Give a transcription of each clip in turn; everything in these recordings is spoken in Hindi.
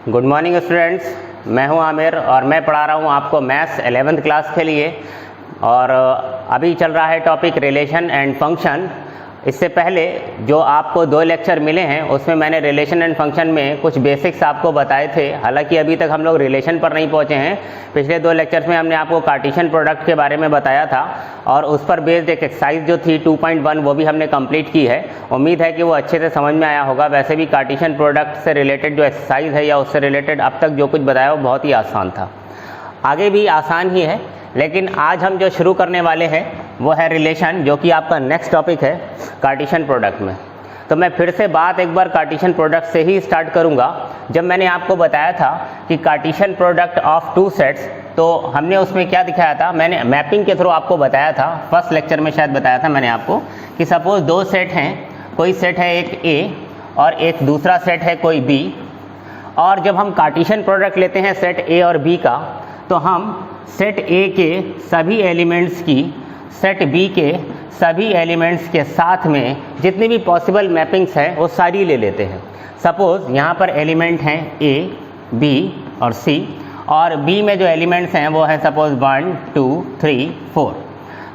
गुड मॉर्निंग स्टूडेंट्स, मैं हूं आमिर और मैं पढ़ा रहा हूं आपको मैथ्स 11th क्लास के लिए। और अभी चल रहा है टॉपिक रिलेशन एंड फंक्शन। इससे पहले जो आपको 2 लेक्चर मिले हैं उसमें मैंने रिलेशन एंड फंक्शन में कुछ बेसिक्स आपको बताए थे। हालांकि अभी तक हम लोग रिलेशन पर नहीं पहुंचे हैं। पिछले 2 लेक्चर्स में हमने आपको कार्टेशियन प्रोडक्ट के बारे में बताया था और उस पर बेस्ड एक एक्सरसाइज जो थी 2.1 वो भी हमने कंप्लीट की है। उम्मीद है कि वो अच्छे से समझ में आया होगा। वैसे भी कार्टेशियन प्रोडक्ट से रिलेटेड जो एक्सरसाइज है या उससे रिलेटेड अब तक जो कुछ बताया वो बहुत ही आसान था, आगे भी आसान ही है। लेकिन आज हम जो शुरू करने वाले हैं वो है रिलेशन, जो कि आपका नेक्स्ट टॉपिक है कार्टेशियन प्रोडक्ट में। तो मैं फिर से बात एक बार कार्टेशियन प्रोडक्ट से ही स्टार्ट करूंगा। जब मैंने आपको बताया था कि कार्टेशियन प्रोडक्ट ऑफ 2 सेट्स, तो हमने उसमें क्या दिखाया था, मैंने मैपिंग के थ्रू आपको बताया था। फर्स्ट लेक्चर में शायद बताया था मैंने आपको कि सपोज 2 सेट हैं, कोई सेट है एक A और एक दूसरा सेट है कोई B। और जब हम कार्टेशियन प्रोडक्ट लेते हैं सेट A और B का, तो हम सेट A के सभी एलिमेंट्स की सेट B के सभी एलिमेंट्स के साथ में जितनी भी पॉसिबल मैपिंग्स हैं वो सारी ले लेते हैं। सपोज यहाँ पर एलिमेंट हैं A, B और C, और B में जो एलिमेंट्स हैं वो है सपोज 1, 2, 3, 4।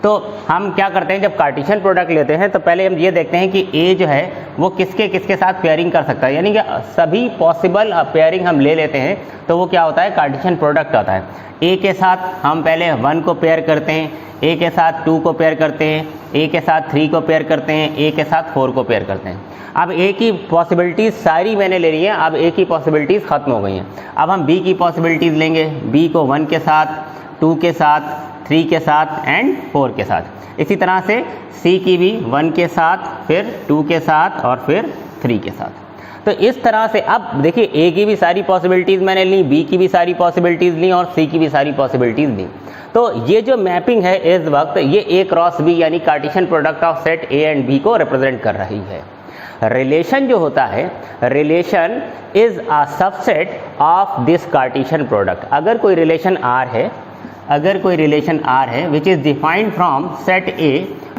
तो हम क्या करते हैं, जब कार्टेशियन प्रोडक्ट लेते हैं तो पहले हम ये देखते हैं कि A जो है वो किसके किसके साथ पेयरिंग कर सकता है, यानी कि सभी पॉसिबल पेयरिंग हम ले लेते हैं तो वो क्या होता है, कार्टेशियन प्रोडक्ट आता है। A के साथ हम पहले 1 को पेयर करते हैं, A के साथ 2 को पेयर करते हैं, A के साथ 3 को पेयर करते हैं, A के साथ 4 को पेयर करते हैं। अब A की पॉसिबिलिटीज़ सारी मैंने ले ली है, अब A की पॉसिबिलिटीज़ ख़त्म हो गई हैं। अब हम B की पॉसिबिलिटीज़ लेंगे, B को 1 के साथ, 2 के साथ, 3 के साथ एंड 4 के साथ। इसी तरह से C की भी 1 के साथ, फिर 2 के साथ और फिर 3 के साथ। तो इस तरह से अब देखिए A की भी सारी पॉसिबिलिटीज़ मैंने ली, B की भी सारी पॉसिबिलिटीज़ ली और C की भी सारी पॉसिबिलिटीज़ ली। तो ये जो मैपिंग है इस वक्त ये A क्रॉस B यानी Cartesian product of set A and B को रिप्रेजेंट कर रही है। रिलेशन जो होता है, relation is a subset of this Cartesian product. अगर कोई रिलेशन R है, which is defined from set A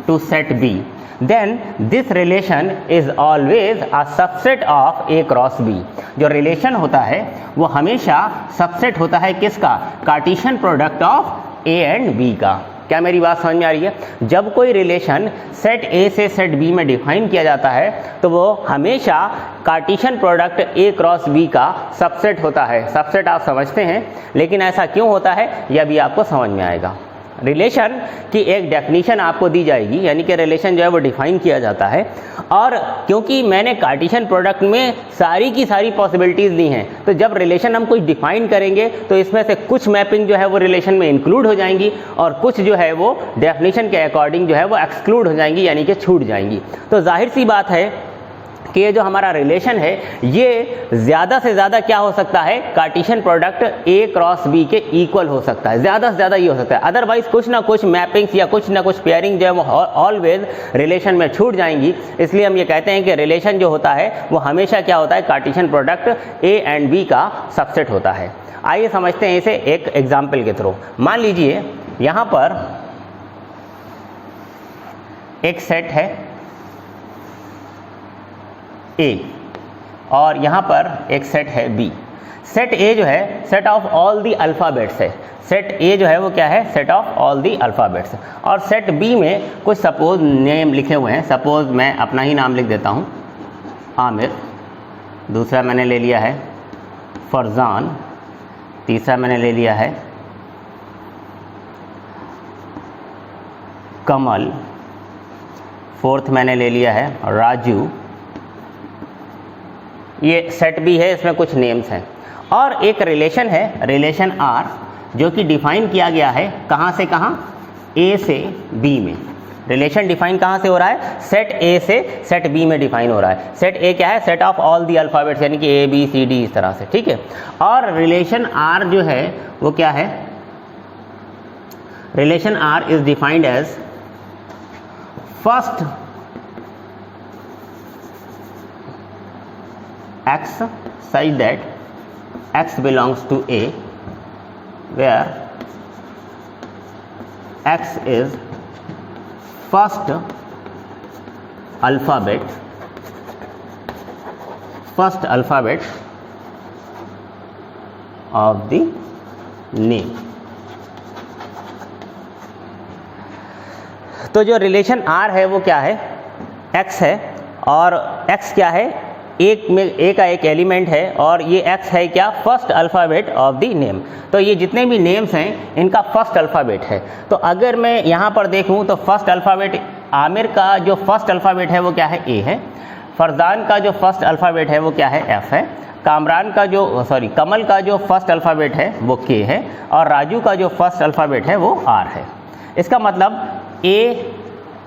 to set B, then this relation is always a subset of A cross B। जो रिलेशन होता है वो हमेशा सबसेट होता है किसका, Cartesian product of A and B का। क्या मेरी बात समझ में आ रही है? जब कोई रिलेशन सेट A से सेट B में डिफाइन किया जाता है तो वो हमेशा Cartesian product A cross B का सबसेट होता है। सबसेट आप समझते हैं, लेकिन ऐसा क्यों होता है यह भी आपको समझ में आएगा। रिलेशन की एक डेफिनेशन आपको दी जाएगी, यानी कि रिलेशन जो है वो डिफाइन किया जाता है। और क्योंकि मैंने कार्टेशियन प्रोडक्ट में सारी की सारी पॉसिबिलिटीज़ ली हैं, तो जब रिलेशन हम कुछ डिफाइन करेंगे तो इसमें से कुछ मैपिंग जो है वो रिलेशन में इंक्लूड हो जाएंगी और कुछ जो है वो डेफिनेशन के अकॉर्डिंग जो है वो एक्सक्लूड हो जाएंगी, यानी कि छूट जाएंगी। तो जाहिर सी बात है कि ये जो हमारा रिलेशन है ये ज़्यादा से ज़्यादा क्या हो सकता है, Cartesian product A cross B के इक्वल हो सकता है, ज़्यादा से ज़्यादा ये हो सकता है। अदरवाइज कुछ ना कुछ मैपिंग्स या कुछ ना कुछ पेयरिंग जो है वो ऑलवेज रिलेशन में छूट जाएंगी। इसलिए हम ये कहते हैं कि रिलेशन जो होता है वो हमेशा क्या होता है, Cartesian product A and B का सबसेट होता है। आइए समझते हैं इसे एक एग्जाम्पल के थ्रू। मान लीजिए यहाँ पर एक सेट है A और यहाँ पर एक सेट है B। सेट A जो है set of all the alphabets है। सेट A जो है वो क्या है, set of all the alphabets. और सेट B में कुछ सपोज नेम लिखे हुए हैं। सपोज मैं अपना ही नाम लिख देता हूँ, आमिर। दूसरा मैंने ले लिया है फरजान। तीसरा मैंने ले लिया है कमल। फोर्थ मैंने ले लिया है राजू। ये सेट B है, इसमें कुछ नेम्स हैं। और एक रिलेशन है, रिलेशन R, जो कि डिफाइन किया गया है कहाँ से कहाँ, A से B में। रिलेशन डिफाइन कहाँ से हो रहा है, सेट A से सेट B में डिफाइन हो रहा है। सेट A क्या है, set of all the alphabets, यानी कि A B C D इस तरह से, ठीक है। और रिलेशन R जो है वो क्या है, relation R is defined as first X such that X belongs to A, where X is first alphabet of the name. तो जो रिलेशन R है वो क्या है, X है, और X क्या है, एक में ए का एक एलिमेंट है, और ये X है क्या, first alphabet of the name. तो ये जितने भी नेम्स हैं इनका फर्स्ट अल्फ़ाबेट है। तो अगर मैं यहाँ पर देखूँ तो फर्स्ट अल्फ़ाबेट आमिर का जो फर्स्ट अल्फ़ाबेट है वो क्या है, A है। फरजान का जो फर्स्ट अल्फ़ाबेट है वो क्या है, F है। कामरान का जो कमल का जो फर्स्ट अल्फ़ाबेट है वो K है, और राजू का जो फर्स्ट अल्फ़ाबेट है वो R है। इसका मतलब A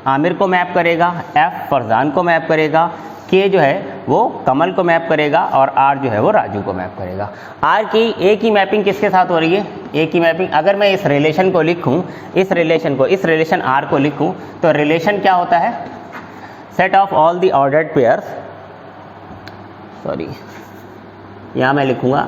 आमिर को मैप करेगा, F फरजान को मैप करेगा, K जो है वो कमल को मैप करेगा, और R जो है वो राजू को मैप करेगा। A की मैपिंग किसके साथ हो रही है, A की मैपिंग, अगर मैं इस रिलेशन को लिखूं, इस रिलेशन R को लिखूं, तो रिलेशन क्या होता है, set of all the ordered pairs, यहाँ मैं लिखूंगा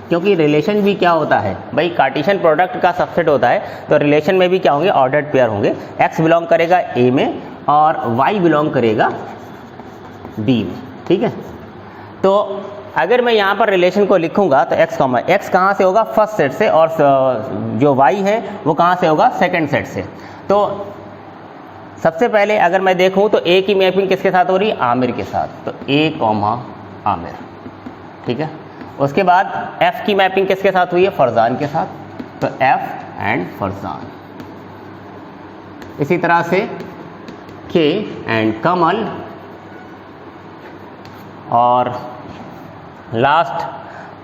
क्योंकि रिलेशन भी क्या होता है भाई, कार्टेशियन प्रोडक्ट का सबसेट होता है, तो रिलेशन में भी क्या होंगे, ऑर्डर्ड पेयर होंगे। X बिलोंग करेगा A में और Y बिलोंग करेगा B में, ठीक है। तो अगर मैं यहाँ पर रिलेशन को लिखूंगा तो X कहाँ से होगा, फर्स्ट सेट से, और जो Y है वो कहाँ से होगा, सेकंड सेट से। तो सबसे पहले अगर मैं देखूँ तो A की मैपिंग किसके साथ हो रही है, आमिर के साथ, तो A, आमिर, ठीक है। उसके बाद F की मैपिंग किसके साथ हुई है, फरजान के साथ, तो F एंड फरजान। इसी तरह से K एंड कमल, और लास्ट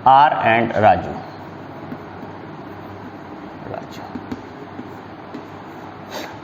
R एंड राजू।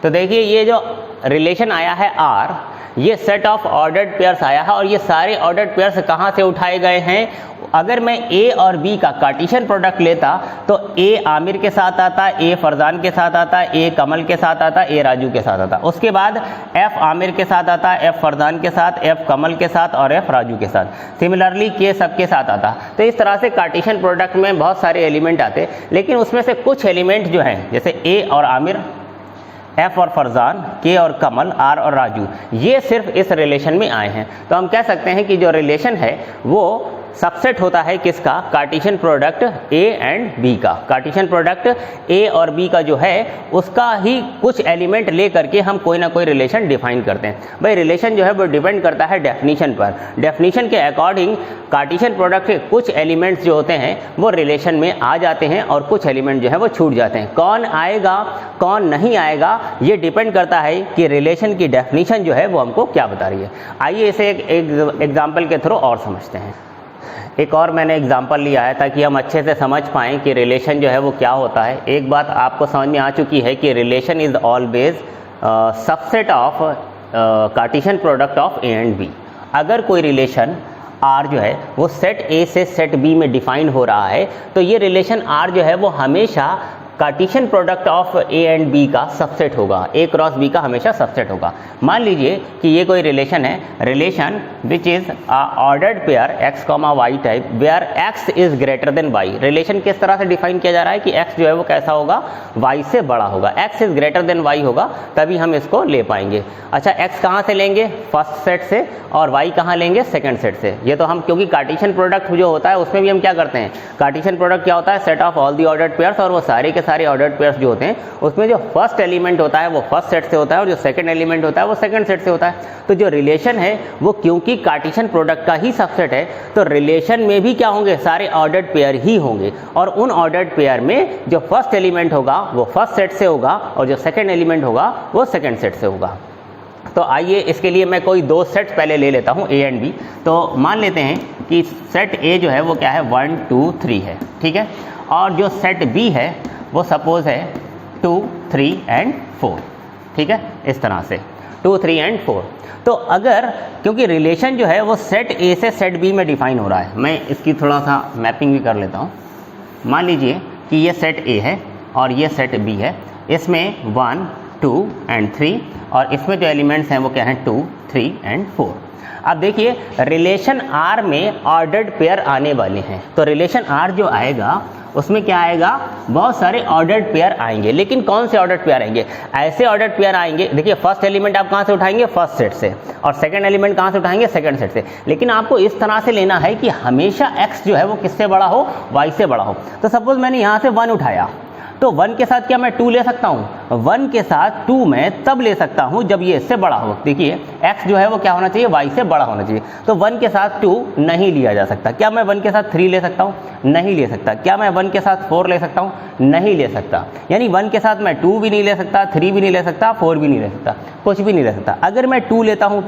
तो देखिए ये जो रिलेशन आया है R, ये सेट ऑफ ऑर्डर्ड पेयर्स आया है, और ये सारे ऑर्डर्ड पेयर्स कहाँ से उठाए गए हैं। अगर मैं A और B का कार्टेशियन प्रोडक्ट लेता तो A आमिर के साथ आता, A फरजान के साथ आता, A कमल के साथ आता, A राजू के साथ आता। उसके बाद F आमिर के साथ आता, F फरजान के साथ, F कमल के साथ और F राजू के साथ। सिमिलरली K सबके साथ आता। तो इस तरह से कार्टेशियन प्रोडक्ट में बहुत सारे एलिमेंट आते, लेकिन उसमें से कुछ एलिमेंट जो हैं, जैसे A और आमिर, F और फरजान, K और कमल, R और राजू, ये सिर्फ इस रिलेशन में आए हैं। तो हम कह सकते हैं कि जो रिलेशन है वो सबसेट होता है किसका, Cartesian product A and B का। कार्टेशियन प्रोडक्ट A और B का जो है उसका ही कुछ एलिमेंट ले करके हम कोई ना कोई रिलेशन डिफाइन करते हैं। भाई रिलेशन जो है वो डिपेंड करता है डेफिनीशन पर। डेफिनीशन के अकॉर्डिंग कार्टेशियन प्रोडक्ट के कुछ एलिमेंट्स जो होते हैं वो रिलेशन में आ जाते हैं, और कुछ एलिमेंट जो है वो छूट जाते हैं। कौन आएगा कौन नहीं आएगा ये डिपेंड करता है कि रिलेशन की डेफिनीशन जो है वो हमको क्या बता रही है। आइए इसे एक एग्जाम्पल के थ्रू और समझते हैं। एक और मैंने एग्जांपल लिया है ताकि हम अच्छे से समझ पाएँ कि रिलेशन जो है वो क्या होता है। एक बात आपको समझ में आ चुकी है कि relation is always subset of Cartesian product of A and B। अगर कोई रिलेशन R जो है वो सेट A से सेट B में डिफाइन हो रहा है, तो ये रिलेशन R जो है वो हमेशा Cartesian product of A and B का सबसेट होगा, A क्रॉस B का हमेशा सबसेट होगा। मान लीजिए कि ये कोई रिलेशन है, relation which is ordered pair X, Y type where X is greater than Y। Relation किस तरह से डिफाइन किया जा रहा है कि X जो है वो कैसा होगा, Y से बड़ा होगा, X is greater than Y होगा, तभी हम इसको ले पाएंगे। अच्छा, X कहाँ से लेंगे, फर्स्ट सेट से, और Y कहाँ लेंगे, सेकंड सेट से। ये तो हम, क्योंकि कार्टेशियन प्रोडक्ट जो होता है उसमें भी हम क्या करते हैं, कार्टेशियन प्रोडक्ट क्या होता है, set of all the ordered pairs, और वो सारे के सारे ऑर्डर्ड पेयर्स जो होते हैं उसमें जो फर्स्ट एलिमेंट होता है वो फर्स्ट सेट से होता है, और जो सेकंड एलिमेंट होता है वो सेकंड सेट से होता है। तो जो रिलेशन है वो क्योंकि कार्टेशियन प्रोडक्ट का ही सबसेट है, तो रिलेशन में भी क्या होंगे, सारे ऑर्डर्ड पेयर ही होंगे, और उन ऑर्डर्ड पेयर में जो फर्स्ट एलिमेंट होगा वो फर्स्ट सेट से होगा, और जो सेकंड एलिमेंट होगा वो सेकंड सेट से होगा। तो आइए इसके लिए मैं कोई दो सेट्स पहले ले लेता हूँ, A एंड B। तो मान लेते हैं कि सेट A जो है वो क्या है, 1 2 3 है, ठीक है, और जो सेट B है वो सपोज है 2 3 एंड 4, ठीक है, इस तरह से 2 3 एंड 4। तो अगर, क्योंकि रिलेशन जो है वो सेट A से सेट B में डिफाइन हो रहा है, मैं इसकी थोड़ा सा मैपिंग भी कर लेता हूँ। मान लीजिए कि ये सेट A है और ये सेट B है, इसमें 1 2 एंड 3, और इसमें जो एलिमेंट्स हैं वो क्या हैं, 2 3 एंड 4। अब देखिए रिलेशन R में ऑर्डर्ड पेयर आने वाले हैं, तो रिलेशन R जो आएगा उसमें क्या आएगा, बहुत सारे ऑर्डर्ड पेयर आएंगे। लेकिन कौन से ऑर्डर्ड पेयर आएंगे, ऐसे ऑर्डर्ड पेयर आएंगे, देखिए फर्स्ट एलिमेंट आप कहाँ से उठाएंगे, फर्स्ट सेट से, और सेकंड एलिमेंट कहाँ से उठाएंगे, सेकंड सेट से। लेकिन आपको इस तरह से लेना है कि हमेशा x जो है वो किससे बड़ा हो, y से बड़ा हो। तो सपोज मैंने यहाँ से 1 उठाया, तो 1 के साथ क्या मैं 2 ले सकता हूँ, 1 के साथ 2 मैं तब ले सकता हूँ जब ये इससे बड़ा हो। देखिए x जो है वो क्या होना चाहिए, y से बड़ा होना चाहिए। तो 1 के साथ 2 नहीं लिया जा सकता। क्या मैं 1 के साथ 3 ले सकता हूँ, नहीं ले सकता। क्या मैं 1 के साथ 4 ले सकता हूँ, नहीं ले सकता। यानी 1 के साथ मैं 2 भी नहीं ले सकता, 3 भी नहीं ले सकता, 4 भी नहीं ले सकता, कुछ भी नहीं ले सकता। अगर मैं 2 लेता हूँ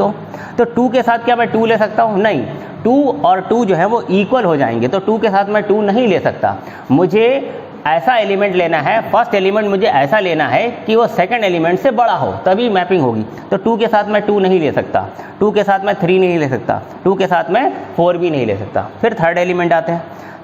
तो 2 के साथ क्या मैं 2 ले सकता हूँ, नहीं, 2 और 2 जो है वो इक्वल हो जाएंगे। तो 2 के साथ मैं 2 नहीं ले सकता। मुझे ऐसा एलिमेंट लेना है, फर्स्ट एलिमेंट मुझे ऐसा लेना है कि वो सेकंड एलिमेंट से बड़ा हो, तभी मैपिंग होगी। तो 2 के साथ मैं 2 नहीं ले सकता, 2 के साथ मैं 3 नहीं ले सकता, 2 के साथ मैं 4 भी नहीं ले सकता। फिर थर्ड एलिमेंट आते हैं।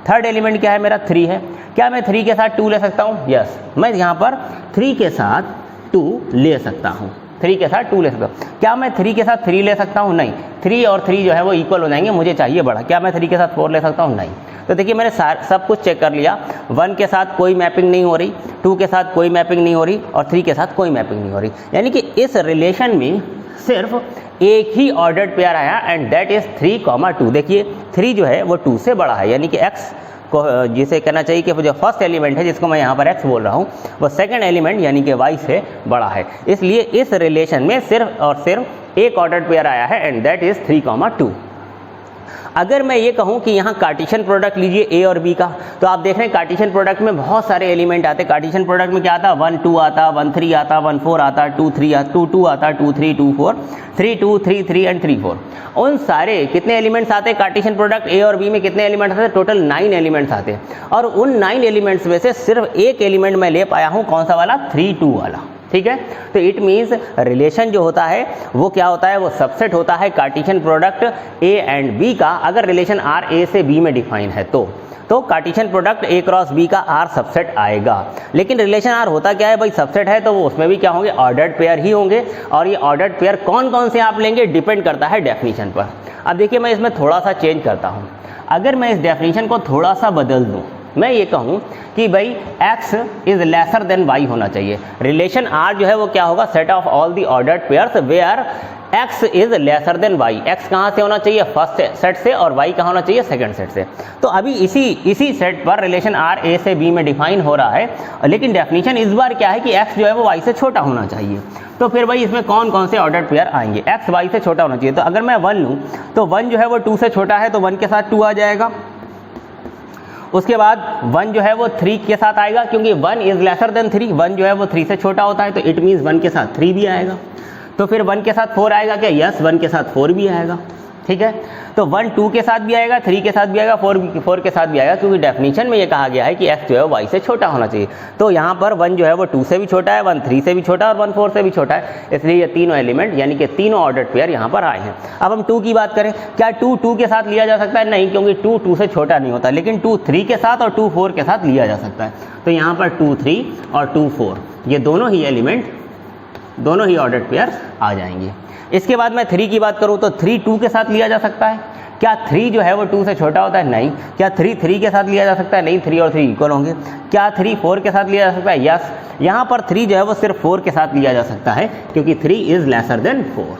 थर्ड एलिमेंट क्या है, मेरा 3 है। क्या मैं 3 के साथ 2 ले सकता हूँ, यस, मैं यहाँ पर 3 के साथ 2 ले सकता हूँ, 3 के साथ 2 ले सकता हूँ। क्या मैं 3 के साथ 3 ले सकता हूँ, नहीं, 3 और 3 जो है वो इक्वल हो जाएंगे, मुझे चाहिए बड़ा। क्या मैं 3 के साथ 4 ले सकता हूँ, नहीं। तो देखिए मैंने सब कुछ चेक कर लिया, 1 के साथ कोई मैपिंग नहीं हो रही, 2 के साथ कोई मैपिंग नहीं हो रही, और 3 के साथ कोई मैपिंग नहीं हो रही। यानी कि इस रिलेशन में सिर्फ एक ही ऑर्डर्ड पेयर आया, एंड दैट इज 3, 2। देखिए 3 जो है वो 2 से बड़ा है, यानी कि x को जिसे कहना चाहिए कि जो फर्स्ट एलिमेंट है जिसको मैं यहाँ पर x बोल रहा हूँ, वो सेकंड एलिमेंट यानी कि y से बड़ा है। इसलिए इस रिलेशन में सिर्फ और सिर्फ एक ऑर्डर्ड पेयर आया है, एंड दैट इज 3, 2। अगर मैं ये कहूँ कि यहाँ कार्टेशियन प्रोडक्ट लीजिए a और b का, तो आप देख रहे हैं कार्टेशियन प्रोडक्ट में बहुत सारे एलिमेंट आते हैं। कार्टेशियन प्रोडक्ट में क्या आता है, 1 2 आता, 1 3 आता, 1 4 आता, 2 3 आता, 2 2 आता, 2 3 2 4, 3 2 3 3 एंड 3 4। उन सारे कितने एलिमेंट्स आते हैं कार्टेशियन प्रोडक्ट a और b में, कितने एलिमेंट्स आते हैं, टोटल 9 एलिमेंट्स आते हैं। और उन 9 एलिमेंट्स में से सिर्फ एक एलिमेंट मैं ले पाया हूँ, कौन सा वाला, 3 2 वाला। ठीक है, तो इट मीन्स रिलेशन जो होता है वो क्या होता है, वो सबसेट होता है Cartesian product a and b का। अगर रिलेशन R a से b में डिफाइन है तो Cartesian product a cross b का R सबसेट आएगा। लेकिन रिलेशन R होता क्या है भाई, सबसेट है, तो वो उसमें भी क्या होंगे, ऑर्डर्ड पेयर ही होंगे। और ये ऑर्डर्ड पेयर कौन कौन से आप लेंगे, डिपेंड करता है डेफिनेशन पर। अब देखिए मैं इसमें थोड़ा सा चेंज करता हूँ। अगर मैं इस डेफिनेशन को थोड़ा सा बदल दूँ, मैं ये कहूँ कि भाई x is lesser than y होना चाहिए। रिलेशन R जो है वो क्या होगा, set of all the ordered pairs where x is lesser than y। x कहाँ से होना चाहिए, फर्स्ट सेट से, और y कहाँ होना चाहिए, सेकंड सेट से। तो अभी इसी सेट पर रिलेशन R a से b में डिफाइन हो रहा है, लेकिन डेफिनेशन इस बार क्या है कि x जो है वो y से छोटा होना चाहिए। तो फिर भाई इसमें कौन कौन से ऑर्डर्ड पेयर आएंगे, x y से छोटा होना चाहिए। तो अगर मैं 1 लूँ तो 1 जो है वो 2 से छोटा है, तो 1 के साथ 2 आ जाएगा। उसके बाद 1 जो है वो 3 के साथ आएगा, क्योंकि 1 इज लेसर देन 3, 1 जो है वो 3 से छोटा होता है, तो इट मीन्स 1 के साथ 3 भी आएगा। तो फिर 1 के साथ 4 आएगा क्या, यस, 1 के साथ 4 भी आएगा। ठीक है, तो 1 2 के साथ भी आएगा, 3 के साथ भी आएगा, 4 के साथ भी आएगा, क्योंकि डेफिनेशन में ये कहा गया है कि x जो है y से छोटा होना चाहिए। तो यहाँ पर 1 जो है वो 2 से भी छोटा है, 1 3 से भी छोटा है, और 1 4 से भी छोटा है। इसलिए ये तीनों एलिमेंट यानी कि तीनों ऑर्डर्ड पेयर यहाँ पर आए हैं। अब हम 2 की बात करें, क्या 2 2 के साथ लिया जा सकता है, नहीं, क्योंकि 2 2 से छोटा नहीं होता। लेकिन 2 3 के साथ और 2 4 के साथ लिया जा सकता है। तो यहाँ पर 2 3 और 2 4 ये दोनों ही एलिमेंट, दोनों ही ऑर्डर्ड पेयर आ जाएंगे। इसके बाद मैं 3 की बात करूं तो 3 2 के साथ लिया जा सकता है। क्या 3 जो है वो 2 से छोटा होता है, नहीं। क्या 3 3 के साथ लिया जा सकता है, नहीं, 3 और 3 इक्वल होंगे। क्या 3 4 के साथ लिया जा सकता है, यस। यहाँ पर 3 जो है वो सिर्फ 4 के साथ लिया जा सकता है, क्योंकि 3 इज लेसर देन 4।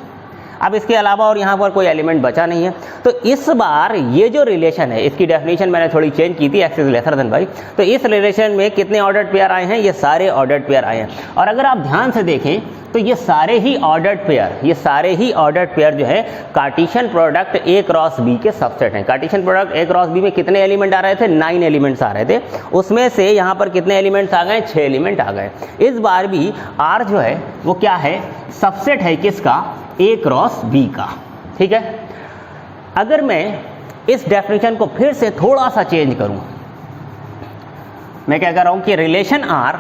अब इसके अलावा और यहाँ पर कोई एलिमेंट बचा नहीं है। तो इस बार ये जो रिलेशन है, इसकी डेफिनेशन मैंने थोड़ी चेंज की थी, x is lesser than y। तो इस रिलेशन में कितने ऑर्डर्ड पेयर आए हैं, ये सारे ऑर्डर्ड पेयर आए हैं। और अगर आप ध्यान से देखें तो ये सारे ही ऑर्डर्ड पेयर जो है Cartesian product a cross b के सबसेट हैं। Cartesian product a cross b में कितने एलिमेंट आ रहे थे, 9 एलिमेंट्स आ रहे थे। उसमें से यहाँ पर कितने एलिमेंट्स आ गए, 6 एलिमेंट आ गए। इस बार भी R जो है वो क्या है, सबसेट है किसका, a क्रॉस b का। ठीक है, अगर मैं इस डेफिनेशन को फिर से थोड़ा सा चेंज करूं, मैं क्या कर रहा हूं कि relation R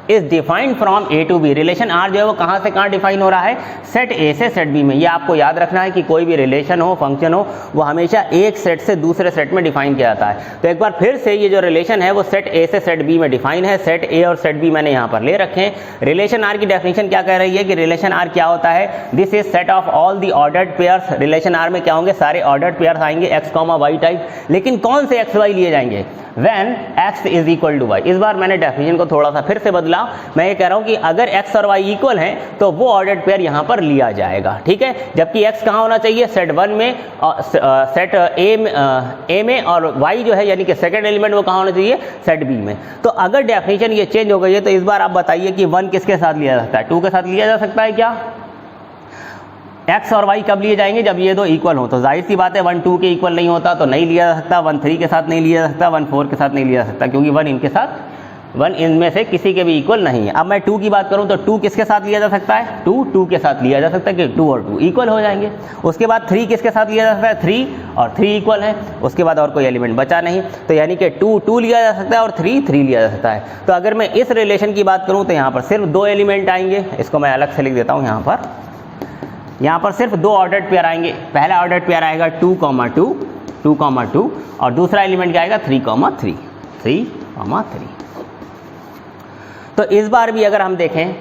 is defined from A to B. Relation R जो है वो कहाँ से कहाँ डिफाइन हो रहा है, सेट ए से सेट बी में। ये आपको याद रखना है कि कोई भी रिलेशन हो, फंक्शन हो, वो हमेशा एक सेट से दूसरे सेट में डिफाइन किया जाता है। तो एक बार फिर से ये जो रिलेशन है वो सेट ए से सेट बी में डिफाइन है। सेट ए और सेट बी मैंने यहाँ पर ले रखे हैं। रिलेशन आर की डेफिनेशन क्या कह रही है कि रिलेशन आर क्या होता है, this is set of all the ordered pairs. Relation R में क्या होंगे, सारे ऑर्डर्ड पेयर्स आएंगे एक्स कॉमा वाई टाइप। लेकिन कौन से एक्स वाई लिए जाएंगे, when x is equal to y। इस बार मैंने डेफिनेशन को थोड़ा सा फिर से बदला। मैं ये कह रहा हूं कि अगर x और y इक्वल हैं तो वो ऑर्डर्ड पेयर यहां पर लिया जाएगा, ठीक है। जबकि x कहां होना चाहिए, सेट 1 में, सेट a में, और y जो है यानी कि सेकंड एलिमेंट वो कहां होना चाहिए, सेट b में। तो अगर डेफिनेशन ये चेंज हो गई है तो इस बार आप बताइए कि 1 किसके साथ लिया जा सकता है, 2 के साथ लिया जा सकता है क्या। x और y कब लिए जाएंगे, जब ये दो इक्वल हो। तो जाहिर सी बात है 1 2 के इक्वल नहीं होता तो नहीं लिया जा सकता, 1 3 के साथ नहीं लिया जा सकता, 1 4 के साथ नहीं लिया जा सकता, क्योंकि 1 इनके साथ, 1 इनमें से किसी के भी इक्वल नहीं है। अब मैं 2 की बात करूं तो 2 किसके साथ लिया जा सकता है, 2 के साथ लिया जा सकता है कि 2 और 2 इक्वल हो जाएंगे। उसके बाद 3 किसके साथ लिया जा सकता है, 3 और 3 इक्वल है। उसके बाद और कोई एलिमेंट बचा नहीं, तो यानी कि 2 लिया जा सकता है और 3 लिया जा सकता है। तो अगर मैं इस रिलेशन की बात करूं तो यहाँ पर सिर्फ 2 एलिमेंट आएंगे। इसको मैं अलग से लिख देता हूँ यहाँ पर सिर्फ 2 ऑर्डर्ड पेयर आएंगे। पहला ऑर्डर्ड पेयर आएगा 2, 2, और दूसरा एलिमेंट क्या आएगा 3, 3। तो इस बार भी अगर हम देखें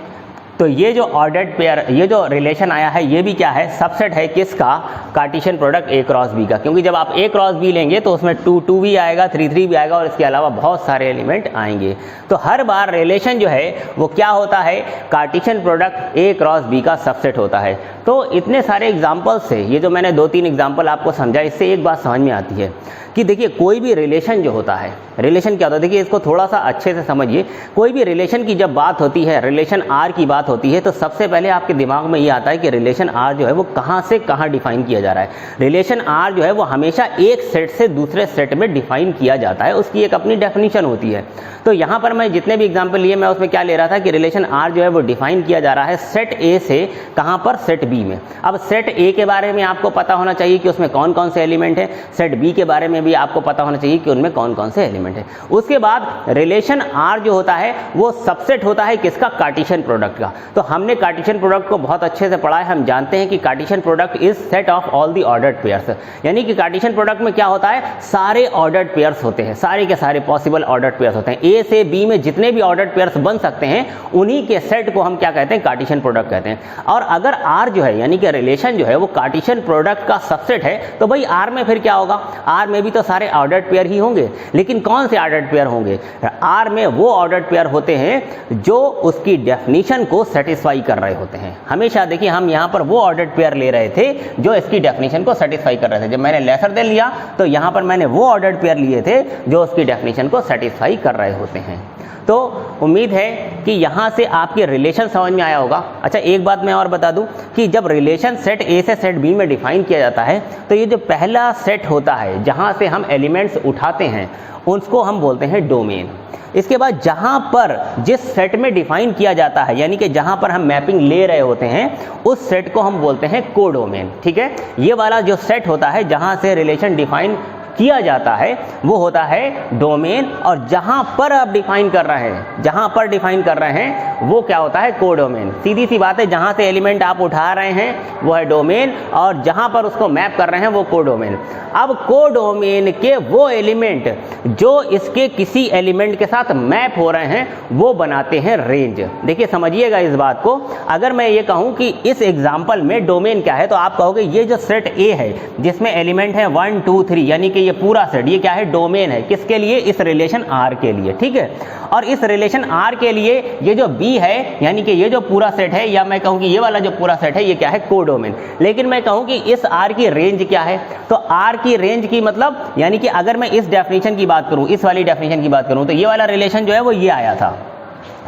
तो ये जो ऑर्डर्ड पेयर, ये जो रिलेशन आया है, ये भी क्या है, सबसेट है किसका, Cartesian product A cross B का। क्योंकि जब आप A क्रॉस B लेंगे तो उसमें 2 भी आएगा, 3 भी आएगा, और इसके अलावा बहुत सारे एलिमेंट आएंगे। तो हर बार रिलेशन जो है वो क्या होता है, Cartesian product A cross B का सबसेट होता है। तो इतने सारे एग्जाम्पल से, ये जो मैंने 2-3 एग्जाम्पल आपको समझा, इससे एक बात समझ में आती है कि देखिए कोई भी रिलेशन जो होता है, रिलेशन क्या होता है, देखिए इसको थोड़ा सा अच्छे से समझिए। कोई भी रिलेशन की जब बात होती है, रिलेशन आर की बात होती है, तो सबसे पहले आपके दिमाग में ये आता है कि रिलेशन आर जो है वो कहाँ से कहाँ डिफाइन किया जा रहा है। रिलेशन आर जो है वो हमेशा एक सेट से दूसरे सेट में डिफाइन किया जाता है, उसकी एक अपनी डेफिनेशन होती है। तो यहाँ पर मैं जितने भी एग्जाम्पल लिए, मैं उसमें क्या ले रहा था कि रिलेशन आर जो है वो डिफाइन किया जा रहा है सेट ए से कहाँ पर, सेट बी में। अब सेट ए के बारे में आपको पता होना चाहिए कि उसमें कौन कौन से एलिमेंट है, सेट बी के बारे में भी आपको पता होना चाहिए कि उनमें कौन कौन से एलिमेंट है। उसके बाद रिलेशन आर जो होता है वो सबसेट होता है किसका, कार्टेशियन प्रोडक्ट का। तो हमने कार्टेशियन प्रोडक्ट को बहुत अच्छे से पढ़ा है। हम जानते हैं कि Cartesian product is set of all the ordered pairs. यानी कि कार्टेशियन प्रोडक्ट में क्या होता है, सारे ऑर्डर्ड पेयर्स होते हैं, सारे के सारे पॉसिबल ऑर्डर्ड पेयर्स होते हैं। ए से बी में जितने भी ऑर्डर्ड पेयर्स बन सकते हैं उन्हीं के सेट को हम क्या कहते हैं, कार्टेशियन प्रोडक्ट कहते हैं। और अगर आर जो है यानी कि रिलेशन जो है वो कार्टेशियन प्रोडक्ट का सबसेट है, तो भाई आर में फिर क्या होगा, आर में भी तो सारे ऑर्डर्ड पेयर ही होंगे। लेकिन कौन से ऑर्डर्ड पेयर होंगे, आर में वो ऑर्डर्ड पेयर होते हैं जो उसकी डेफिनेशन को सेटिस्फाई कर रहे होते हैं। हमेशा देखिए हम यहाँ पर वो ऑर्डर्ड पेयर ले रहे थे जो इसकी डेफिनेशन को सेटिस्फाई कर रहे थे। जब मैंने लेसर देन लिया तो यहाँ पर मैंने वो ऑर्डर्ड पेयर लिए थे जो उसकी डेफिनेशन को सेटिस्फाई कर रहे होते हैं। तो उम्मीद है कि यहाँ से आपके रिलेशन समझ में आया होगा। अच्छा एक बात मैं और बता दूं कि जब रिलेशन सेट ए से सेट बी में डिफाइन किया जाता है तो ये जो पहला सेट होता है जहाँ से हम एलिमेंट्स उठाते हैं उसको हम बोलते हैं डोमेन। इसके बाद जहाँ पर जिस सेट में डिफाइन किया जाता है यानी कि जहाँ पर हम मैपिंग ले रहे होते हैं उस सेट को हम बोलते हैं कोडोमेन। ठीक है, ये वाला जो सेट होता है जहाँ से रिलेशन डिफाइन किया जाता है वो होता है डोमेन, और जहां पर आप डिफाइन कर रहे हैं, जहां पर डिफाइन कर रहे हैं वो क्या होता है, कोडोमेन। सीधी सी बात है, जहां से एलिमेंट आप उठा रहे हैं वो है डोमेन और जहां पर उसको मैप कर रहे हैं वो कोडोमेन। अब कोडोमेन के वो एलिमेंट जो इसके किसी एलिमेंट के साथ मैप हो रहे हैं वो बनाते हैं रेंज। देखिए समझिएगा इस बात को, अगर मैं ये कहूं कि इस एग्जांपल में डोमेन क्या है तो आप कहोगे ये जो सेट ए है जिसमें एलिमेंट है 1 2 3 यानी कि ये पूरा सेट ये क्या है, डोमेन है। किसके लिए, इस रिलेशन आर के लिए। ठीक है, और इस रिलेशन आर के लिए ये जो बी है यानी कि ये जो पूरा सेट है, या मैं कहूं कि ये वाला जो पूरा सेट है ये क्या है, कोडोमेन। लेकिन मैं कहूं कि इस आर की रेंज क्या है, तो आर की रेंज की मतलब यानी कि अगर मैं इस डेफिनेशन की बात करूं, इस वाली डेफिनेशन की बात करूं तो ये वाला रिलेशन जो है वो ये आया था।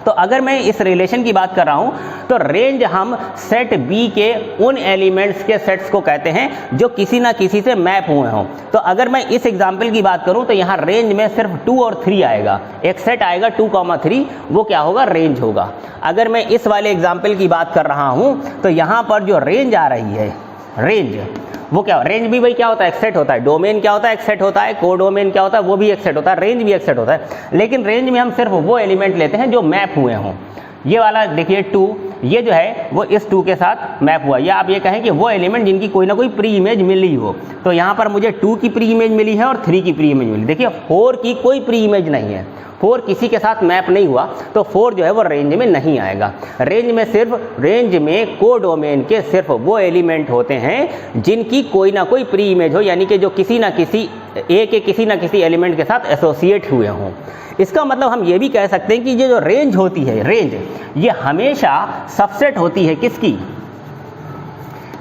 तो अगर मैं इस रिलेशन की बात कर रहा हूं तो रेंज हम सेट बी के उन एलिमेंट्स के सेट्स को कहते हैं जो किसी ना किसी से मैप हुए हों। तो अगर मैं इस एग्जांपल की बात करूं तो यहां रेंज में सिर्फ 2 और 3 आएगा, एक सेट आएगा 2, 3, वो क्या होगा, रेंज होगा। अगर मैं इस वाले एग्जांपल की बात कर रहा हूं तो यहां पर जो रेंज आ रही है रेंज, वो क्या, रेंज भी भाई क्या होता है, एक सेट होता है। डोमेन क्या होता है, एक सेट होता है। कोडोमेन क्या होता है, वो भी एक सेट होता है। रेंज भी एक सेट होता है। लेकिन रेंज में हम सिर्फ वो एलिमेंट लेते हैं जो मैप हुए हों। ये वाला देखिए 2, ये जो है वो इस 2 के साथ मैप हुआ, या आप ये कहें कि वो एलिमेंट जिनकी कोई ना कोई प्री इमेज मिली हो। तो यहाँ पर मुझे 2 की प्री इमेज मिली है और 3 की प्री इमेज मिली। देखिए 4 की कोई प्री इमेज नहीं है, 4 किसी के साथ मैप नहीं हुआ, तो 4 जो है वो रेंज में नहीं आएगा। रेंज में सिर्फ, रेंज में कोडोमेन के सिर्फ वो एलिमेंट होते हैं जिनकी कोई ना कोई प्री इमेज हो, यानी कि जो किसी ना किसी ए के किसी ना किसी एलिमेंट के साथ एसोसिएट हुए हों। इसका मतलब हम ये भी कह सकते हैं कि ये जो रेंज होती है, रेंज ये हमेशा सबसेट होती है किसकी,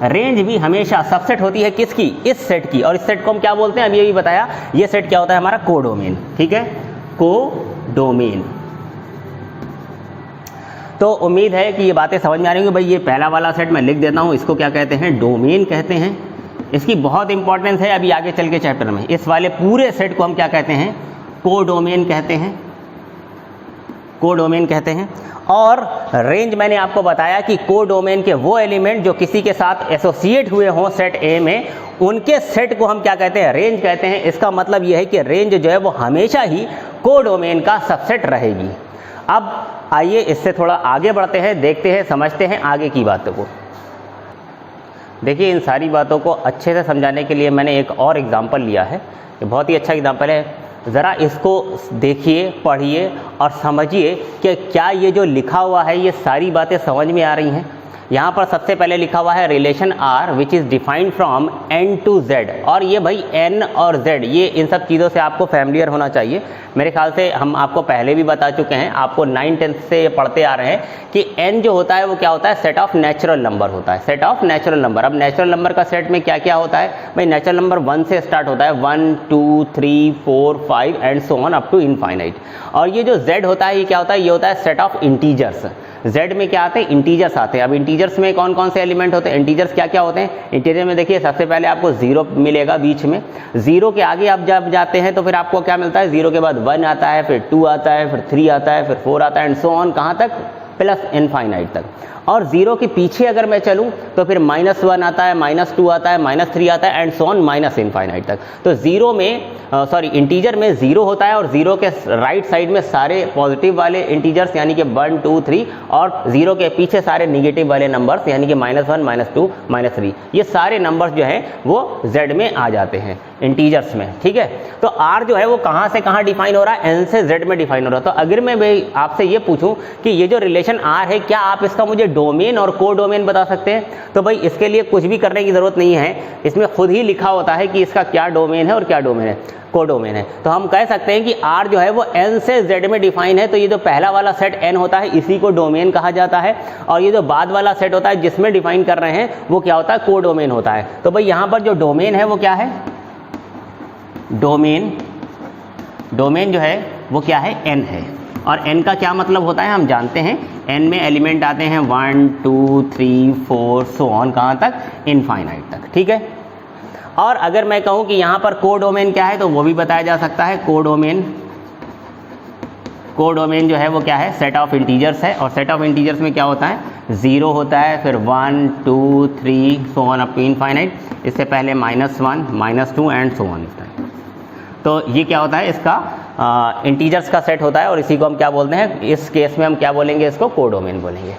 रेंज भी हमेशा सबसेट होती है किसकी, इस सेट की। और इस सेट को हम क्या बोलते हैं, अब ये भी बताया, ये सेट क्या होता है हमारा, कोडोमेन। ठीक है, कोडोमेन। तो उम्मीद है कि ये बातें समझ में आ रही होंगी। भाई ये पहला वाला सेट मैं लिख देता हूँ, इसको क्या कहते हैं, डोमेन कहते हैं। इसकी बहुत इंपॉर्टेंस है अभी आगे चल के चैप्टर में। इस वाले पूरे सेट को हम क्या कहते हैं, कोडोमेन कहते हैं, कोडोमेन कहते हैं। और रेंज मैंने आपको बताया कि कोडोमेन के वो एलिमेंट जो किसी के साथ एसोसिएट हुए हों सेट ए में, उनके सेट को हम क्या कहते हैं, रेंज कहते हैं। इसका मतलब यह है कि रेंज जो है वो हमेशा ही कोडोमेन का सबसेट रहेगी। अब आइए इससे थोड़ा आगे बढ़ते हैं, देखते हैं, समझते हैं आगे की बातों को। देखिए इन सारी बातों को अच्छे से समझाने के लिए मैंने एक और एग्जाम्पल लिया है। ये बहुत ही अच्छा एग्जाम्पल है, ज़रा इसको देखिए, पढ़िए और समझिए कि क्या ये जो लिखा हुआ है ये सारी बातें समझ में आ रही हैं। यहाँ पर सबसे पहले लिखा हुआ है relation R which is defined from N to Z. और ये भाई एन और जेड, ये इन सब चीज़ों से आपको फैमिलियर होना चाहिए। मेरे ख्याल से हम आपको पहले भी बता चुके हैं, आपको 9th-10th से पढ़ते आ रहे हैं कि एन जो होता है वो क्या होता है, सेट ऑफ नेचुरल नंबर होता है, सेट ऑफ नेचुरल नंबर। अब नेचुरल नंबर का सेट में क्या क्या होता है भाई, नेचुरल नंबर 1 से स्टार्ट होता है, 1 2 3 4 5 and so on up to infinite. और ये जो जेड होता है ये क्या होता है, ये होता है सेट ऑफ इंटीजर्स। जेड में क्या आते हैं, इंटीजर्स आते हैं। अब इंटीजर्स में कौन कौन से एलिमेंट होते हैं, इंटीजर्स क्या क्या होते हैं, इंटीजर में देखिए सबसे पहले आपको 0 मिलेगा बीच में। 0 के आगे आप जब जाते हैं तो फिर आपको क्या मिलता है, 0 के बाद 1 आता है, फिर 2 आता है, फिर 3 आता है, फिर 4 आता है एंड सो ऑन, कहाँ तक, प्लस इनफाइनाइट तक। और 0 के पीछे अगर मैं चलूं तो फिर -1 आता है, -2 आता है, -3 आता है and so on minus infinite तक। तो 0 में इंटीजर में 0 होता है और 0 के राइट साइड में सारे पॉजिटिव वाले इंटीजर्स यानी कि 1 2 3, और 0 के पीछे सारे निगेटिव वाले नंबर्स यानी कि -1 -2 -3। ये सारे नंबर्स जो हैं वो जेड में आ जाते हैं, इंटीजर्स में। ठीक है, तो आर जो है वो कहाँ से कहाँ डिफाइन हो रहा है, एन से जेड में डिफाइन हो रहा है। तो अगर मैं भाई आपसे ये पूछूं कि ये जो रिलेशन आर है, क्या आप इसका मुझे डोमेन और कोडोमेन बता सकते हैं? तो भाई इसके लिए कुछ भी करने की जरूरत नहीं है, इसमें खुद ही लिखा होता है कि इसका क्या डोमेन है और क्या डोमेन है, कोडोमेन है। तो हम कह सकते हैं कि आर जो है वो एन से जेड में डिफाइन है। तो ये जो पहला वाला सेट एन होता है इसी को डोमेन कहा जाता है, और ये जो बाद वाला सेट होता है जिसमें डिफाइन कर रहे हैं वो क्या होता है, कोडोमेन होता है। तो भाई यहाँ पर जो डोमेन है वो क्या है, डोमेन, डोमेन जो है वो क्या है, एन है। और एन का क्या मतलब होता है हम जानते हैं, एन में एलिमेंट आते हैं 1 2 3 4 सो ऑन, कहाँ तक, इनफाइनाइट तक। ठीक है, और अगर मैं कहूँ कि यहाँ पर कोडोमेन क्या है तो वो भी बताया जा सकता है। कोडोमेन, कोडोमेन जो है वो क्या है, सेट ऑफ इंटीजर्स है। और सेट ऑफ इंटीजर्स में क्या होता है, 0 होता है, फिर 1 2 3 so on up to infinite, इससे पहले -1 -2 एंड सो ऑन। तो ये क्या होता है, इसका इंटीजर्स का सेट होता है और इसी को हम क्या बोलते हैं, इस केस में हम क्या बोलेंगे, इसको कोडोमेन बोलेंगे।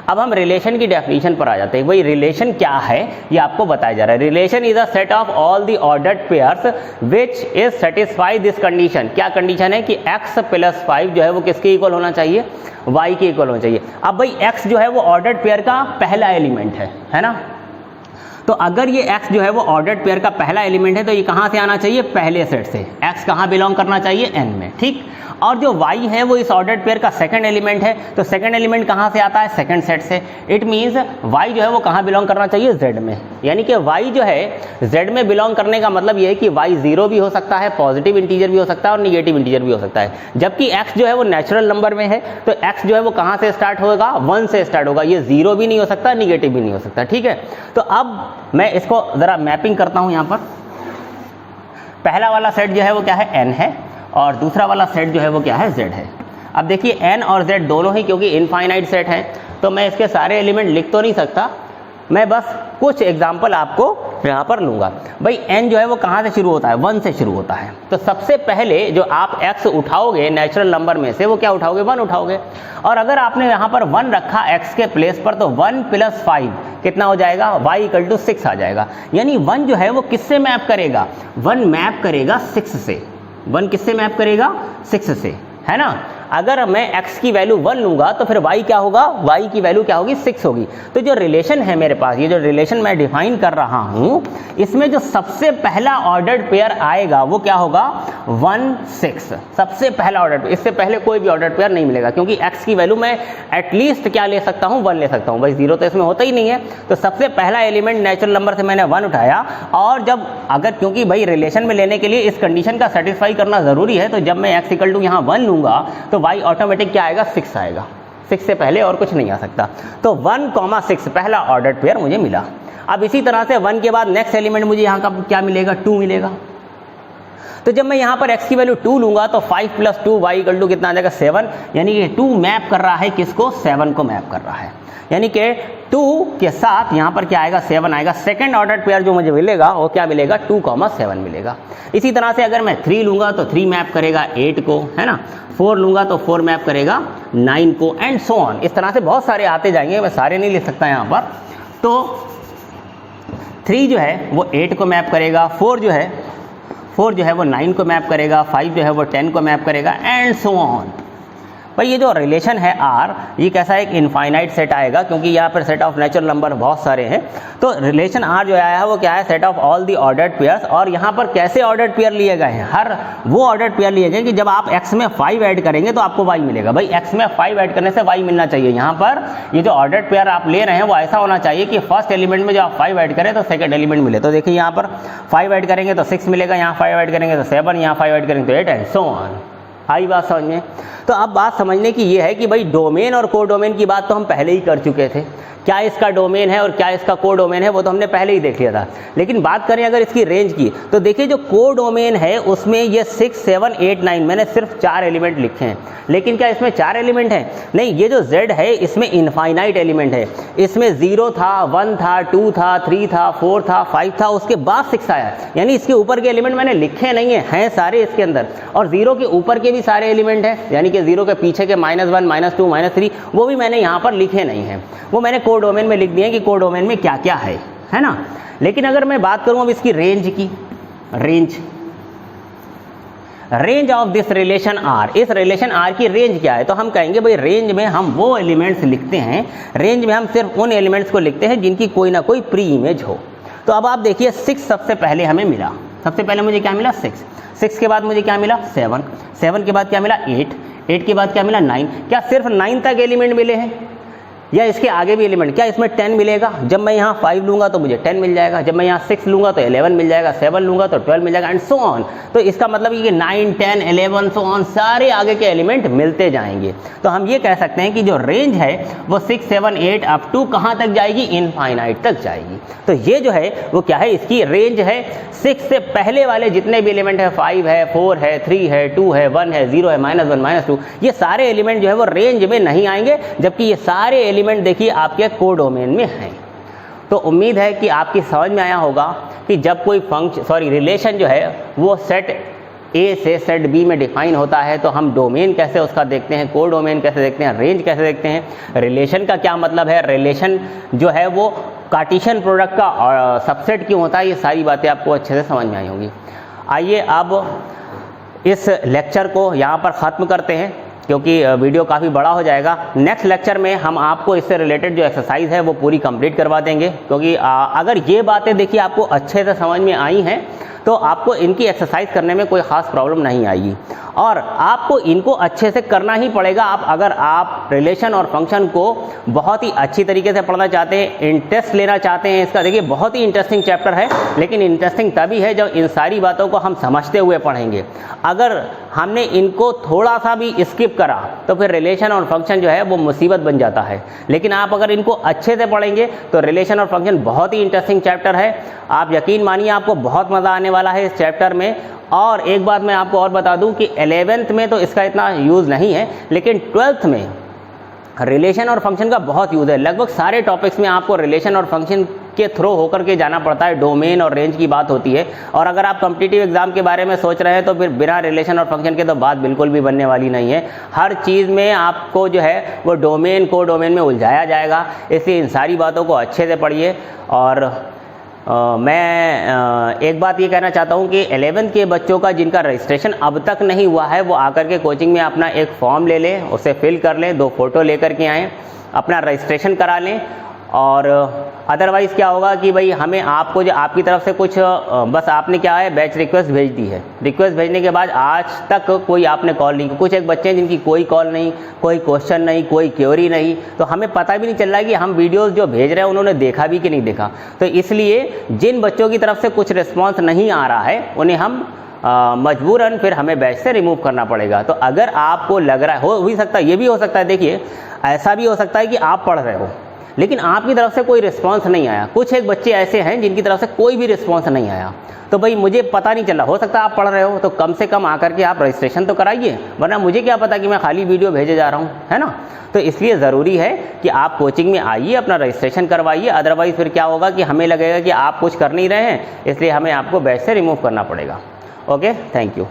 अब हम रिलेशन की डेफिनेशन पर आ जाते हैं। भाई रिलेशन क्या है ये आपको बताया जा रहा है। Relation is a set of all the ordered pairs which is satisfy this condition. क्या कंडीशन है कि x + 5 जो है वो किसके इक्वल होना चाहिए, y के इक्वल होना चाहिए। अब भाई x जो है वो ऑर्डर्ड पेयर का पहला एलिमेंट है ना। तो अगर ये x जो है वो ऑर्डर्ड पेयर का पहला एलिमेंट है तो ये कहाँ से आना चाहिए, पहले सेट से। x कहाँ बिलोंग करना चाहिए, n में। ठीक, और जो y है वो इस ऑर्डर्ड पेयर का सेकंड एलिमेंट है, तो सेकंड एलिमेंट कहाँ से आता है, सेकंड सेट से। इट मींस y जो है वो कहाँ बिलोंग करना चाहिए, z में। यानी कि y जो है z में बिलोंग करने का मतलब ये है कि y 0 भी हो सकता है, पॉजिटिव इंटीजर भी हो सकता है और निगेटिव इंटीजर भी हो सकता है। जबकि x जो है वो नेचुरल नंबर में है, तो x जो है वो कहाँ से स्टार्ट होगा, 1 से स्टार्ट होगा। ये 0 भी नहीं हो सकता, निगेटिव भी नहीं हो सकता। ठीक है, तो अब मैं इसको ज़रा मैपिंग करता हूँ। यहाँ पर पहला वाला सेट जो है वो क्या है, n है, और दूसरा वाला सेट जो है वो क्या है, z है। अब देखिए n और z दोनों ही क्योंकि इनफाइनाइट सेट हैं तो मैं इसके सारे एलिमेंट लिख तो नहीं सकता, मैं बस कुछ एग्जाम्पल आपको यहाँ पर लूँगा। भाई n जो है वो कहाँ से शुरू होता है, 1 से शुरू होता है। तो सबसे पहले जो आप x उठाओगे नेचुरल नंबर में से, वो क्या उठाओगे, 1 उठाओगे। और अगर आपने यहाँ पर 1 रखा x के प्लेस पर, तो 1 + 5 कितना हो जाएगा, y = 6 आ जाएगा। यानी 1 जो है वो किससे मैप करेगा, 1 मैप करेगा 6 से। 1 किससे मैप करेगा, 6 से, है ना। अगर मैं x की वैल्यू 1 लूँगा तो फिर y क्या होगा, y की वैल्यू क्या होगी, 6 होगी। तो जो रिलेशन है मेरे पास, ये जो रिलेशन मैं डिफाइन कर रहा हूँ, इसमें जो सबसे पहला ऑर्डर्ड पेयर आएगा वो क्या होगा, 1 6। सबसे पहला ऑर्डर्ड, इससे पहले कोई भी ऑर्डर्ड पेयर नहीं मिलेगा, क्योंकि x की वैल्यू मैं एटलीस्ट क्या ले सकता हूँ, 1 ले सकता हूँ। भाई 0 तो इसमें होता ही नहीं है। तो सबसे पहला एलिमेंट नेचुरल नंबर से मैंने 1 उठाया, और जब अगर, क्योंकि भाई रिलेशन में लेने के लिए इस कंडीशन का सेटिस्फाई करना ज़रूरी है, तो जब मैं x = यहाँ 1 लूँगा तो y ऑटोमेटिक क्या आएगा, 6 आएगा। 6 से पहले और कुछ नहीं आ सकता। तो 1, 6 पहला ऑर्डर्ड पेयर मुझे मिला। अब इसी तरह से 1 के बाद नेक्स्ट एलिमेंट मुझे यहाँ का क्या मिलेगा, 2 मिलेगा। तो जब मैं यहाँ पर x की वैल्यू 2 लूँगा तो 5 + 2 y = कितना आ जाएगा, 7। यानी कि 2 मैप कर रहा है किसको, 7 को मैप कर रहा है। यानी कि 2 के साथ यहाँ पर क्या आएगा, 7 आएगा। सेकंड ऑर्डर पेयर जो मुझे मिलेगा वो क्या मिलेगा, 2, 7 मिलेगा। इसी तरह से अगर मैं 3 लूँगा तो 3 मैप करेगा 8 को, है ना। 4 लूँगा तो 4 मैप करेगा 9 को, एंड सो ऑन। इस तरह से बहुत सारे आते जाएंगे, मैं सारे नहीं लिख सकता यहाँ पर। तो 3 जो है वो 8 को मैप करेगा, 4 जो है वो 9 को मैप करेगा, 5 जो है वो 10 को मैप करेगा, एंड सो ऑन। भाई ये जो रिलेशन है R, ये कैसा एक इनफाइनाइट सेट आएगा, क्योंकि यहाँ पर सेट ऑफ नेचुरल नंबर बहुत सारे हैं। तो रिलेशन R जो आया है वो क्या है, set of all the ordered pairs. और यहाँ पर कैसे ऑर्डर्ड पेयर लिए गए हैं, हर वो ऑर्डर्ड पेयर लिए गए कि जब आप x में 5 ऐड करेंगे तो आपको y मिलेगा। भाई x में 5 ऐड करने से y मिलना चाहिए। यहाँ पर ये जो ऑर्डर्ड पेयर आप ले रहे हैं वो ऐसा होना चाहिए कि फर्स्ट एलिमेंट में जब आप 5 ऐड करें तो सेकंड एलिमेंट मिले। तो देखिए यहाँ पर 5 ऐड करेंगे तो 6 मिलेगा, यहाँ 5 ऐड करेंगे तो 7, यहाँ 5 ऐड करेंगे तो 8, एंड सो ऑन। आई बात समझ में। तो अब बात समझने की ये है कि भाई डोमेन और को डोमेन की बात तो हम पहले ही कर चुके थे। क्या इसका डोमेन है और क्या इसका को डोमेन है वो तो हमने पहले ही देख लिया था। लेकिन बात करें अगर इसकी रेंज की, तो देखिए जो को डोमेन है उसमें ये 6, 7, 8, 9 मैंने सिर्फ 4 एलिमेंट लिखे हैं। लेकिन क्या इसमें 4 एलिमेंट हैं? नहीं, ये जो Z है इसमें इनफाइनाइट एलिमेंट है। इसमें 0 था, 1 था, 2 था, 3 था, 4 था, 5 था, उसके बाद 6 आया। यानी इसके ऊपर के एलिमेंट मैंने लिखे नहीं हैं सारे इसके अंदर। और 0 के ऊपर के भी सारे एलिमेंट हैं, यानी कि 0 के पीछे के -1, -2, -3 वो भी मैंने यहाँ पर लिखे नहीं हैं। वो मैंने को डोमेन में लिख दिए कि को डोमेन में क्या क्या है ना। लेकिन अगर मैं बात करूँ अब इसकी रेंज की, range of this relation R, इस रिलेशन R की रेंज क्या है? तो हम कहेंगे भाई रेंज में हम वो एलिमेंट्स लिखते हैं, रेंज में हम सिर्फ उन एलिमेंट्स को लिखते हैं जिनकी कोई ना कोई प्री इमेज हो। तो अब आप देखिए 6 सबसे पहले हमें मिला। सबसे पहले मुझे क्या मिला? 6 के बाद मुझे क्या मिला? 7 के बाद क्या मिला? 8 के बाद क्या मिला? 9। क्या सिर्फ 9 तक एलिमेंट मिले हैं या इसके आगे भी एलिमेंट? क्या इसमें 10 मिलेगा? जब मैं यहाँ 5 लूँगा तो मुझे 10 मिल जाएगा, जब मैं यहाँ 6 लूँगा तो 11 मिल जाएगा, 7 लूँगा तो 12 मिल जाएगा, एंड सो ऑन। तो इसका मतलब ये कि 9, 10, 11 सो ऑन सारे आगे के एलिमेंट मिलते जाएंगे। तो हम ये कह सकते हैं कि जो रेंज है वो 6, 7, 8 अप टू कहाँ तक जाएगी? इनफाइनाइट तक जाएगी। तो ये जो है वो क्या है? इसकी रेंज है 6 से पहले वाले जितने भी एलिमेंट है, 5 है, 4 है, 3 है, 2 है, 1 है, 0 है, -1, -2, ये सारे एलिमेंट जो है वो रेंज में नहीं आएंगे, जबकि ये सारे एलिमेंट देखिए आपके को डोमेन में हैं। तो उम्मीद है कि आपकी समझ में आया होगा कि जब कोई रिलेशन जो है वो सेट A से सेट B में डिफाइन होता है तो हम डोमेन कैसे उसका देखते हैं, को डोमेन कैसे देखते हैं, रेंज कैसे देखते हैं, रिलेशन का क्या मतलब है, रिलेशन जो है वो कार्टेशियन प्रोडक्ट का सबसेट क्यों होता है, ये सारी बातें आपको अच्छे से समझ में आई होंगी। आइए अब इस लेक्चर को यहाँ पर ख़त्म करते हैं, क्योंकि वीडियो काफ़ी बड़ा हो जाएगा। नेक्स्ट लेक्चर में हम आपको इससे रिलेटेड जो एक्सरसाइज है वो पूरी कंप्लीट करवा देंगे, क्योंकि अगर ये बातें देखिए आपको अच्छे से समझ में आई हैं तो आपको इनकी एक्सरसाइज करने में कोई ख़ास प्रॉब्लम नहीं आएगी। और आपको इनको अच्छे से करना ही पड़ेगा अगर आप रिलेशन और फंक्शन को बहुत ही अच्छी तरीके से पढ़ना चाहते हैं, इंटरेस्ट लेना चाहते हैं इसका। देखिए बहुत ही इंटरेस्टिंग चैप्टर है, लेकिन इंटरेस्टिंग तभी है जब इन सारी बातों को हम समझते हुए पढ़ेंगे। अगर हमने इनको थोड़ा सा भी स्किप करा तो फिर रिलेशन और फंक्शन जो है वो मुसीबत बन जाता है। लेकिन आप अगर इनको अच्छे से पढ़ेंगे तो रिलेशन और फंक्शन बहुत ही इंटरेस्टिंग चैप्टर है। आप यकीन मानिए आपको बहुत मज़ा आने वाला है इस चैप्टर में। और एक बात मैं आपको और बता दूं कि 11th में तो इसका इतना यूज़ नहीं है, लेकिन 12th में रिलेशन और फंक्शन का बहुत यूज़ है। लगभग सारे टॉपिक्स में आपको रिलेशन और फंक्शन के थ्रू होकर के जाना पड़ता है, डोमेन और रेंज की बात होती है। और अगर आप कॉम्पिटिटिव एग्जाम के बारे में सोच रहे हैं तो फिर बिना रिलेशन और फंक्शन के तो बात बिल्कुल भी बनने वाली नहीं है। हर चीज़ में आपको जो है वो डोमेन को डोमेन में उलझाया जाएगा, इसलिए इन सारी बातों को अच्छे से पढ़िए। और मैं एक बात ये कहना चाहता हूँ कि 11th के बच्चों का जिनका रजिस्ट्रेशन अब तक नहीं हुआ है वो आकर के कोचिंग में अपना एक फॉर्म ले लें, उसे फिल कर लें, 2 फोटो लेकर के आएँ, अपना रजिस्ट्रेशन करा लें। और अदरवाइज़ क्या होगा कि भाई हमें आपको जो आपकी तरफ से कुछ बस आपने क्या है बैच रिक्वेस्ट भेज दी है, रिक्वेस्ट भेजने के बाद आज तक कोई आपने कॉल नहीं, कुछ एक बच्चे हैं जिनकी कोई कॉल नहीं, कोई क्वेश्चन नहीं, कोई क्वेरी नहीं, तो हमें पता भी नहीं चल रहा है कि हम वीडियोस जो भेज रहे हैं उन्होंने देखा भी कि नहीं देखा। तो इसलिए जिन बच्चों की तरफ से कुछ रिस्पॉन्स नहीं आ रहा है उन्हें हम मजबूरन फिर हमें बैच से रिमूव करना पड़ेगा। तो अगर आपको लग रहा है, हो भी सकता है, ये भी हो सकता है, देखिए ऐसा भी हो सकता है कि आप पढ़ रहे हो लेकिन आपकी तरफ से कोई रिस्पांस नहीं आया। कुछ एक बच्चे ऐसे हैं जिनकी तरफ से कोई भी रिस्पांस नहीं आया, तो भाई मुझे पता नहीं चला, हो सकता है आप पढ़ रहे हो तो कम से कम आकर के आप रजिस्ट्रेशन तो कराइए, वरना मुझे क्या पता कि मैं खाली वीडियो भेजे जा रहा हूँ, है ना। तो इसलिए ज़रूरी है कि आप कोचिंग में आइए, अपना रजिस्ट्रेशन करवाइए, अदरवाइज़ फिर क्या होगा कि हमें लगेगा कि आप कुछ कर नहीं रहे हैं, इसलिए हमें आपको बैच से रिमूव करना पड़ेगा। Okay, thank you.